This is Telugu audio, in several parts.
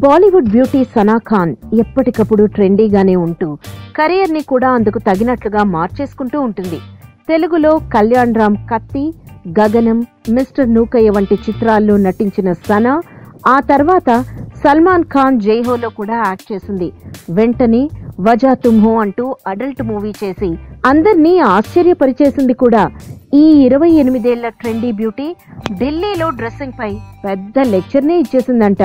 బాలీవుడ్ బ్యూటీ సనా ఖాన్ ఎప్పటికప్పుడు ట్రెండీగానే ఉంటూ కెరీర్ ని కూడా అందుకు తగినట్లుగా మార్చేసుకుంటూ ఉంటుంది. తెలుగులో కళ్యాణ్ రామ్ కత్తి, గగనం, మిస్టర్ నూకయ్య వంటి చిత్రాల్లో నటించిన సనా ఆ తర్వాత సల్మాన్ ఖాన్ జైహోలో కూడా యాక్ట్ చేసింది. వెంటనే వజా తుమ్ హో అంటూ అడల్ట్ మూవీ చేసి అందర్నీ ఆశ్చర్యపరిచేసింది కూడా. ఈ 28 ఏళ్ల ట్రెండీ బ్యూటీ ఢిల్లీలో డ్రెస్సింగ్ పై పెద్ద లెక్చర్నే ఇచ్చేసిందంట.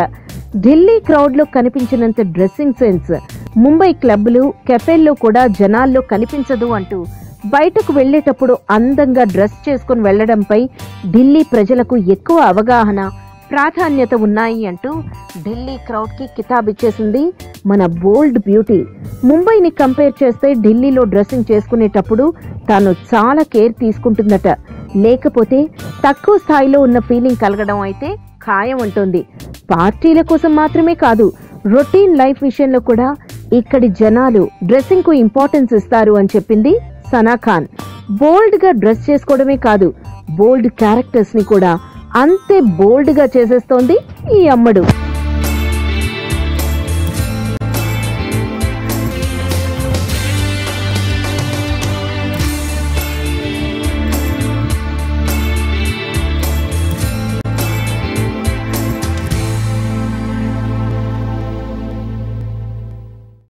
ఢిల్లీ క్రౌడ్ లో కనిపించినంత డ్రెస్సింగ్ సెన్స్ ముంబై క్లబ్లు, కెఫేల్లో కూడా జనాల్లో కనిపించదు అంటూ బయటకు వెళ్లేటప్పుడు అందంగా డ్రెస్ చేసుకుని వెళ్లడంపై ఢిల్లీ ప్రజలకు ఎక్కువ అవగాహన, ప్రాధాన్యత ఉన్నాయి అంటూ ఢిల్లీ క్రౌడ్ కి కితాబిచ్చేసింది మన బోల్డ్ బ్యూటీ. ముంబైని కంపేర్ చేస్తే ఢిల్లీలో డ్రెస్సింగ్ చేసుకునేటప్పుడు తాను చాలా కేర్ తీసుకుంటుందట. లేకపోతే తక్కువ స్థాయిలో ఉన్న ఫీలింగ్ కలగడం అయితే ఖాయం అంటోంది. పార్టీల కోసం మాత్రమే కాదు, రొటీన్ లైఫ్ విషయంలో కూడా ఇక్కడి జనాలు డ్రెస్సింగ్ కు ఇంపార్టెన్స్ ఇస్తారు అని చెప్పింది సనా ఖాన్. బోల్డ్ గా డ్రెస్ చేసుకోవడమే కాదు, బోల్డ్ క్యారెక్టర్స్ ని కూడా అంతే బోల్డ్ గా చేసేస్తోంది ఈ అమ్మడు.